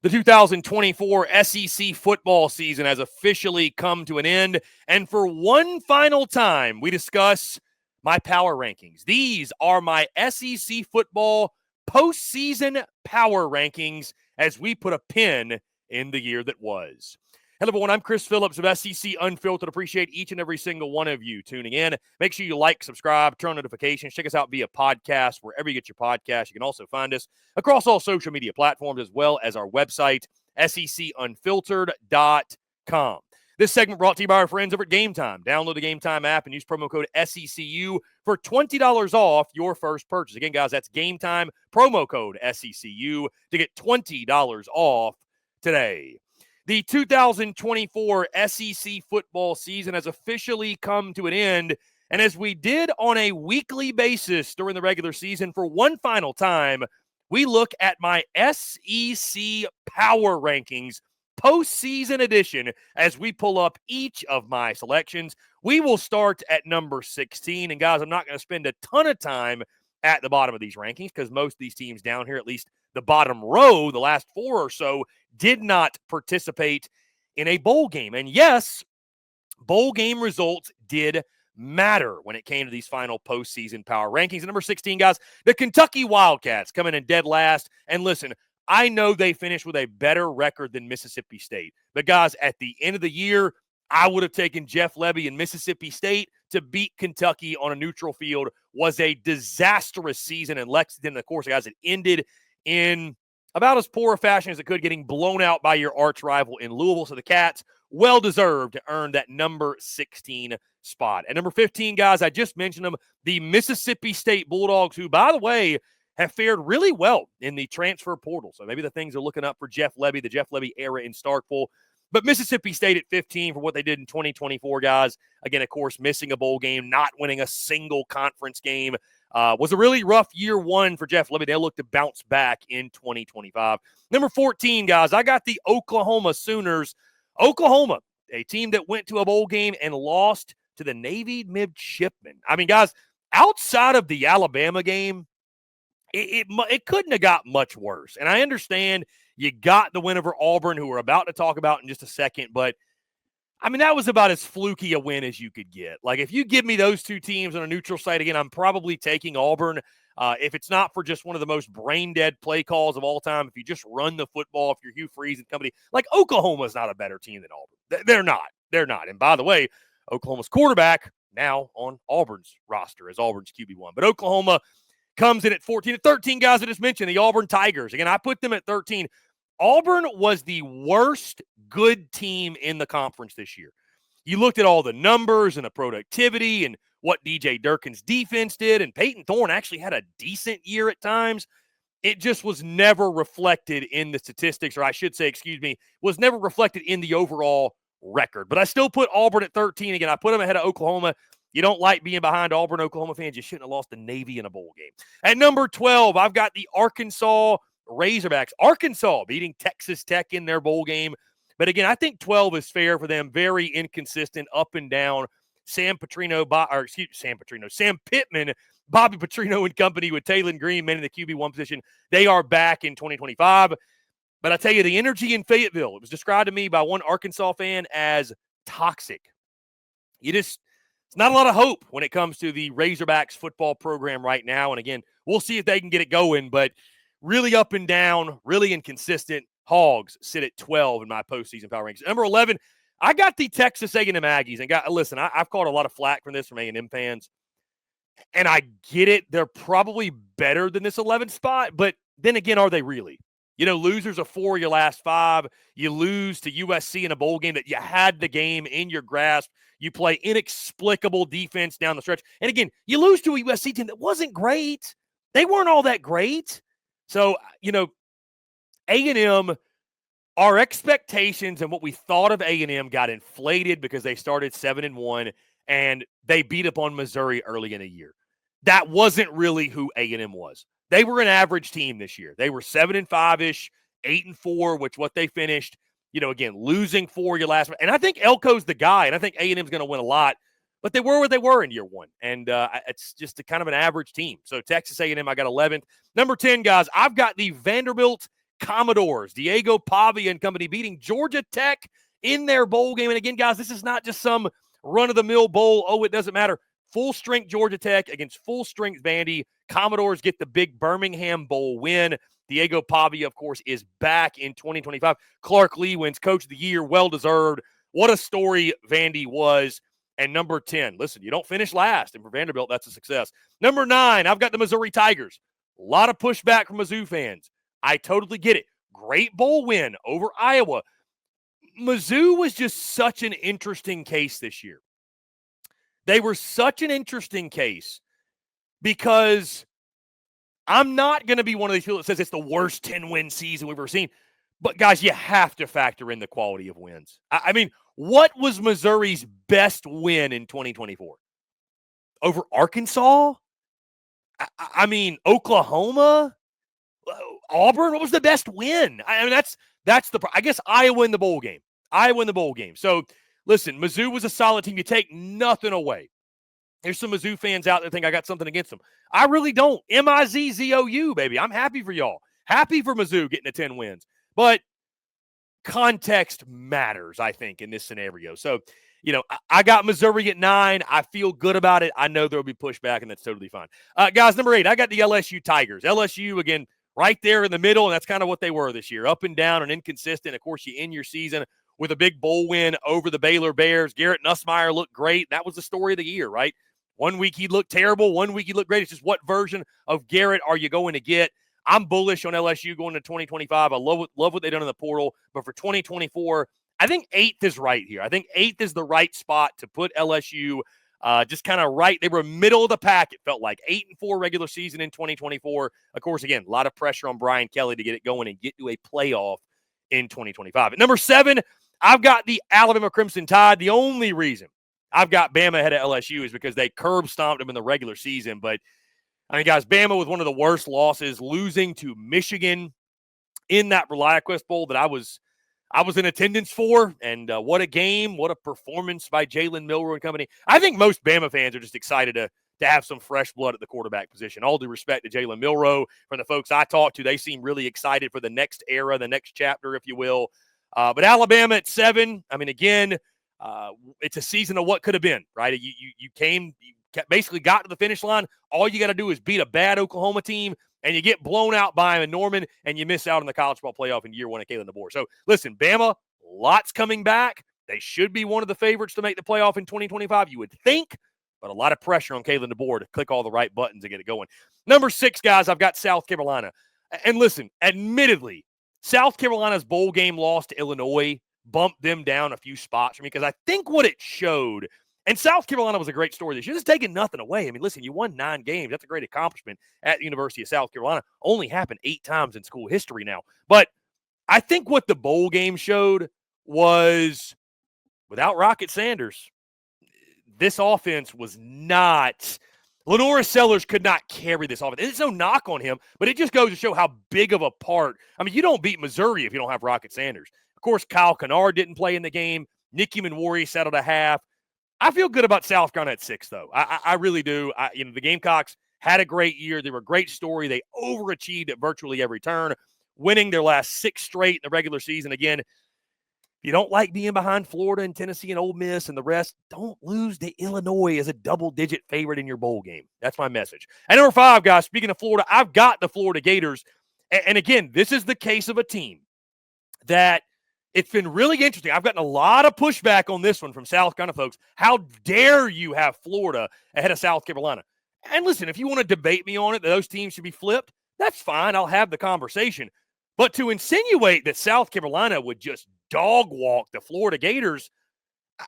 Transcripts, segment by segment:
The 2024 SEC football season has officially come to an end, and for one final time, we discuss my power rankings. These are my SEC football postseason power rankings as we put a pin in the year that was. Hello, everyone. I'm Chris Phillips of SEC Unfiltered. Appreciate each and every single one of you tuning in. Make sure you like, subscribe, turn on notifications. Check us out via podcast, wherever you get your podcast. You can also find us across all social media platforms, as well as our website, secunfiltered.com. This segment brought to you by our friends over at GameTime. Download the GameTime app and use promo code SECU for $20 off your first purchase. Again, guys, that's GameTime, promo code SECU to get $20 off today. The 2024 SEC football season has officially come to an end, and as we did on a weekly basis during the regular season, for one final time, we look at my SEC power rankings postseason edition as we pull up each of my selections. We will start at number 16, and guys, I'm not going to spend a ton of time at the bottom of these rankings because most of these teams down here, at least the bottom row, the last four or so, did not participate in a bowl game. And yes, bowl game results did matter when it came to these final postseason power rankings. At number 16, guys, the Kentucky Wildcats coming in dead last. And listen, I know they finished with a better record than Mississippi State. But guys, at the end of the year, I would have taken Jeff Lebby and Mississippi State to beat Kentucky on a neutral field. Was a disastrous season in Lexington. Of course, guys, it ended in about as poor a fashion as it could, getting blown out by your arch rival in Louisville. So the Cats, well-deserved to earn that number 16 spot. At number 15, guys, I just mentioned them, the Mississippi State Bulldogs, who, by the way, have fared really well in the transfer portal. So maybe the things are looking up for Jeff Lebby, the Jeff Lebby era in Starkville. But Mississippi State at 15 for what they did in 2024, guys. Again, of course, missing a bowl game, not winning a single conference game. Was a really rough year one for Jeff Lebby. They'll look to bounce back in 2025. Number 14, guys, I got the Oklahoma Sooners. Oklahoma, a team that went to a bowl game and lost to the Navy midshipmen. I mean, guys, outside of the Alabama game, it couldn't have got much worse. And I understand you got the win over Auburn, who we're about to talk about in just a second, but I mean, that was about as fluky a win as you could get. Like, if you give me those two teams on a neutral site again, I'm probably taking Auburn. If it's not for just one of the most brain-dead play calls of all time, if you just run the football, if you're Hugh Freeze and company, like, Oklahoma's not a better team than Auburn. They're not. They're not. And by the way, Oklahoma's quarterback now on Auburn's roster as Auburn's QB1. But Oklahoma comes in at 14. At 13, guys, I just mentioned, the Auburn Tigers. Again, I put them at 13. Auburn was the worst good team in the conference this year. You looked at all the numbers and the productivity and what DJ Durkin's defense did, and Peyton Thorne actually had a decent year at times. It just was never reflected in the statistics, or I should say, was never reflected in the overall record. But I still put Auburn at 13. Again, I put them ahead of Oklahoma. You don't like being behind Auburn, Oklahoma fans. You shouldn't have lost the Navy in a bowl game. At number 12, I've got the Arkansas Razorbacks. Arkansas beating Texas Tech in their bowl game. But again, I think 12 is fair for them. Very inconsistent, up and down. Sam Pittman, Bobby Petrino and company with Taylon Green men in the QB1 position. They are back in 2025. But I tell you, the energy in Fayetteville, it was described to me by one Arkansas fan as toxic. It's not a lot of hope when it comes to the Razorbacks football program right now. And again, we'll see if they can get it going. But really up and down, really inconsistent. Hogs sit at 12 in my postseason power rankings. Number 11, I got the Texas A&M Aggies. And listen, I've caught a lot of flack from this from A&M fans. And I get it. They're probably better than this 11th spot. But then again, are they really? You know, losers of 4 of your last 5. You lose to USC in a bowl game that you had the game in your grasp. You play inexplicable defense down the stretch. And again, you lose to a USC team that wasn't great. They weren't all that great. So, you know, A&M, our expectations and what we thought of A&M got inflated because they started 7-1 and they beat up on Missouri early in the year. That wasn't really who A&M was. They were an average team this year. They were 7-5-ish, 8-4, which what they finished, you know, again, losing 4 your last. And I think Elko's the guy, and I think A&M's going to win a lot. But they were what they were in year one. And it's just a kind of an average team. So Texas A&M, I got 11th. Number 10, guys, I've got the Vanderbilt Commodores, Diego Pavia and company beating Georgia Tech in their bowl game. And again, guys, this is not just some run-of-the-mill bowl. Oh, it doesn't matter. Full-strength Georgia Tech against full-strength Vandy. Commodores get the big Birmingham Bowl win. Diego Pavia, of course, is back in 2025. Clark Lee wins Coach of the Year. Well-deserved. What a story Vandy was. And number 10, listen, you don't finish last. And for Vanderbilt, that's a success. Number 9, I've got the Missouri Tigers. A lot of pushback from Mizzou fans. I totally get it. Great bowl win over Iowa. Mizzou was just such an interesting case this year. They were such an interesting case because I'm not going to be one of these people that says it's the worst 10-win season we've ever seen. But, guys, you have to factor in the quality of wins. I mean, what was Missouri's best win in 2024? Over Arkansas? I mean, Oklahoma? Auburn? What was the best win? I mean, that's the – I guess Iowa in the bowl game. So, listen, Mizzou was a solid team. You take nothing away. There's some Mizzou fans out there think I got something against them. I really don't. MIZZOU, baby. I'm happy for y'all. Happy for Mizzou getting to 10 wins. But context matters, I think, in this scenario. So, I got Missouri at 9. I feel good about it. I know there will be pushback, and that's totally fine. Guys, number 8, I got the LSU Tigers. LSU, again, right there in the middle, and that's kind of what they were this year. Up and down and inconsistent. Of course, you end your season with a big bowl win over the Baylor Bears. Garrett Nussmeier looked great. That was the story of the year, right? One week he looked terrible. One week he looked great. It's just what version of Garrett are you going to get? I'm bullish on LSU going to 2025. I love what they've done in the portal. But for 2024, I think 8th is right here. I think 8th is the right spot to put LSU just kind of right. They were middle of the pack, it felt like. 8-4 regular season in 2024. Of course, again, a lot of pressure on Brian Kelly to get it going and get to a playoff in 2025. At number 7, I've got the Alabama Crimson Tide. The only reason I've got Bama ahead of LSU is because they curb stomped them in the regular season. But, I mean, guys, Bama with one of the worst losses, losing to Michigan in that ReliaQuest Bowl that I was in attendance for. And what a game, what a performance by Jalen Milroe and company. I think most Bama fans are just excited to have some fresh blood at the quarterback position. All due respect to Jalen Milroe. From the folks I talked to, they seem really excited for the next era, the next chapter, if you will. But Alabama at 7, I mean, again, it's a season of what could have been, right? You basically got to the finish line. All you got to do is beat a bad Oklahoma team, and you get blown out by them in Norman, and you miss out on the college football playoff in year 1 at Kalen DeBoer. So, listen, Bama, lots coming back. They should be one of the favorites to make the playoff in 2025, you would think, but a lot of pressure on Kalen DeBoer to click all the right buttons and get it going. Number 6, guys, I've got South Carolina. And listen, admittedly, South Carolina's bowl game loss to Illinois bumped them down a few spots for me because I think what it showed – and South Carolina was a great story this year. It's taking nothing away. I mean, listen, you won 9 games. That's a great accomplishment at the University of South Carolina. Only happened 8 times in school history now. But I think what the bowl game showed was without Rocket Sanders, this offense was not – Lenora Sellers could not carry this offense. It's no knock on him, but it just goes to show how big of a part – I mean, you don't beat Missouri if you don't have Rocket Sanders. Of course, Kyle Kennard didn't play in the game. Nicky Manwari settled a half. I feel good about South Carolina at 6, though. I really do. The Gamecocks had a great year. They were a great story. They overachieved at virtually every turn, winning their last 6 straight in the regular season. Again, if you don't like being behind Florida and Tennessee and Ole Miss and the rest, don't lose to Illinois as a double-digit favorite in your bowl game. That's my message. And number 5, guys, speaking of Florida, I've got the Florida Gators. And again, this is the case of a team that – it's been really interesting. I've gotten a lot of pushback on this one from South Carolina folks. How dare you have Florida ahead of South Carolina? And listen, if you want to debate me on it, that those teams should be flipped, that's fine. I'll have the conversation. But to insinuate that South Carolina would just dog walk the Florida Gators,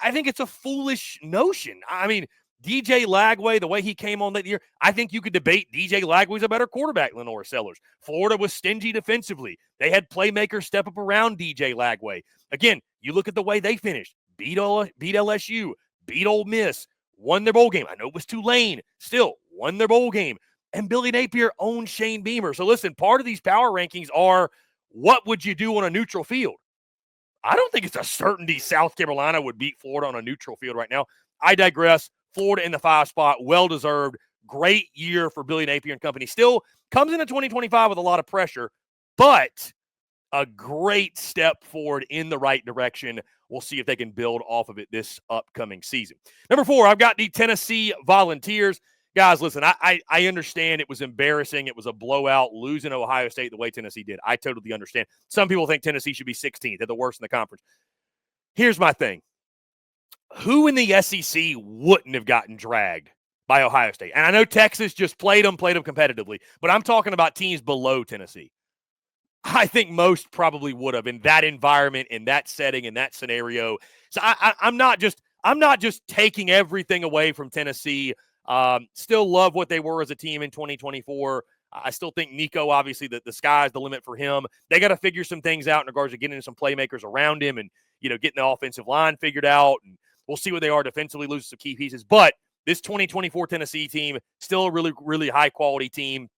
I think it's a foolish notion. I mean, DJ Lagway, the way he came on that year, I think you could debate DJ Lagway's a better quarterback than Lenore Sellers. Florida was stingy defensively. They had playmakers step up around DJ Lagway. Again, you look at the way they finished. Beat LSU, beat Ole Miss, won their bowl game. I know it was Tulane, still won their bowl game. And Billy Napier owned Shane Beamer. So listen, part of these power rankings are what would you do on a neutral field? I don't think it's a certainty South Carolina would beat Florida on a neutral field right now. I digress. Florida in the 5 spot, well-deserved. Great year for Billy Napier and company. Still comes into 2025 with a lot of pressure, but a great step forward in the right direction. We'll see if they can build off of it this upcoming season. Number 4, I've got the Tennessee Volunteers. Guys, listen, I understand it was embarrassing. It was a blowout, losing Ohio State the way Tennessee did. I totally understand. Some people think Tennessee should be 16th. They're the worst in the conference. Here's my thing. Who in the SEC wouldn't have gotten dragged by Ohio State? And I know Texas just played them competitively, but I'm talking about teams below Tennessee. I think most probably would have in that environment, in that setting, in that scenario. So I'm not just taking everything away from Tennessee. Still love what they were as a team in 2024. I still think Nico, obviously, the sky's the limit for him. They got to figure some things out in regards to getting some playmakers around him and, getting the offensive line figured out. And we'll see what they are defensively, losing some key pieces. But this 2024 Tennessee team, still a really, really high-quality team.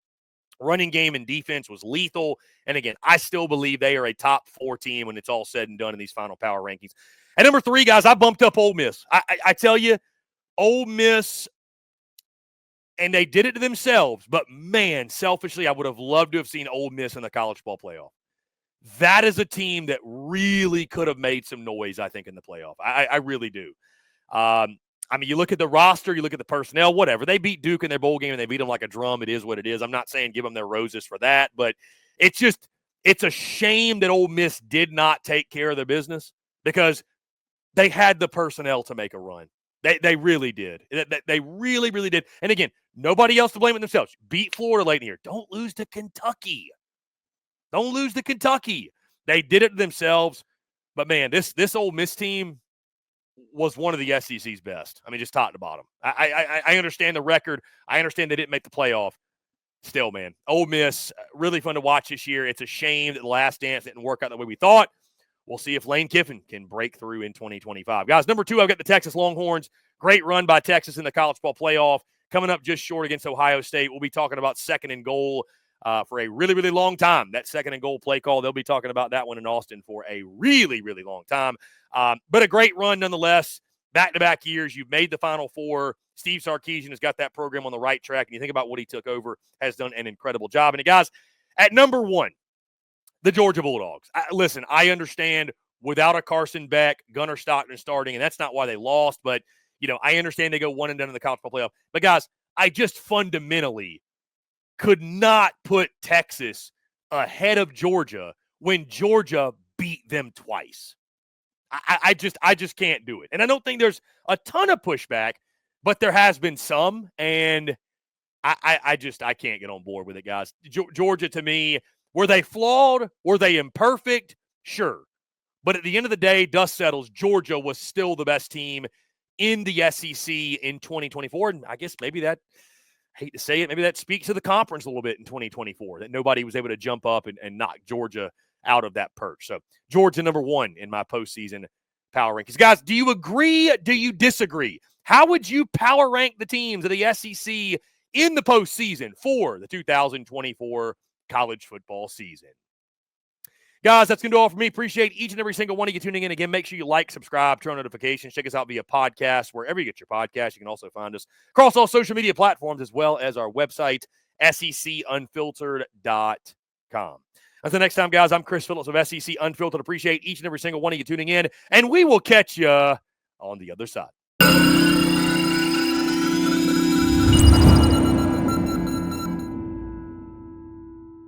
Running game and defense was lethal. And again, I still believe they are a top 4 team when it's all said and done in these final power rankings. At number 3, guys, I bumped up Ole Miss. I tell you, Ole Miss, and they did it to themselves, but man, selfishly, I would have loved to have seen Ole Miss in the college football playoff. That is a team that really could have made some noise, I think, in the playoff. I really do. I mean, you look at the roster, you look at the personnel, whatever. They beat Duke in their bowl game, and they beat them like a drum. It is what it is. I'm not saying give them their roses for that, but it's a shame that Ole Miss did not take care of their business because they had the personnel to make a run. They really did. They really, really did. And again, nobody else to blame it themselves. Beat Florida late in the year. Don't lose to Kentucky. Don't lose to Kentucky. They did it to themselves. But, man, this Ole Miss team was one of the SEC's best. I mean, just top to bottom. I understand the record. I understand they didn't make the playoff. Still, man, Ole Miss, really fun to watch this year. It's a shame that the Last Dance didn't work out the way we thought. We'll see if Lane Kiffin can break through in 2025. Guys, number 2, I've got the Texas Longhorns. Great run by Texas in the college football playoff. Coming up just short against Ohio State. We'll be talking about 2nd and goal for a really, really long time. That 2nd and goal play call, they'll be talking about that one in Austin for a really, really long time. But a great run nonetheless. Back-to-back years, you've made the Final Four. Steve Sarkisian has got that program on the right track. And you think about what he took over, has done an incredible job. And guys, at number 1, the Georgia Bulldogs. Listen, I understand without a Carson Beck, Gunnar Stockton starting, and that's not why they lost. But, I understand they go 1 and done in the college football playoff. But, guys, I just fundamentally could not put Texas ahead of Georgia when Georgia beat them twice. I just can't do it. And I don't think there's a ton of pushback, but there has been some. And I can't get on board with it, guys. Georgia, to me, were they flawed? Were they imperfect? Sure. But at the end of the day, dust settles. Georgia was still the best team in the SEC in 2024. And I guess maybe that, I hate to say it, maybe that speaks to the conference a little bit in 2024, that nobody was able to jump up and knock Georgia out of that perch. So Georgia, number 1 in my postseason power rankings. Guys, do you agree? Do you disagree? How would you power rank the teams of the SEC in the postseason for the 2024 college football season? Guys, that's going to do all for me. Appreciate each and every single one of you tuning in. Again, make sure you like, subscribe, turn on notifications. Check us out via podcast, wherever you get your podcast. You can also find us across all social media platforms, as well as our website, secunfiltered.com. Until next time, guys, I'm Chris Phillips of SEC Unfiltered. Appreciate each and every single one of you tuning in, and we will catch you on the other side.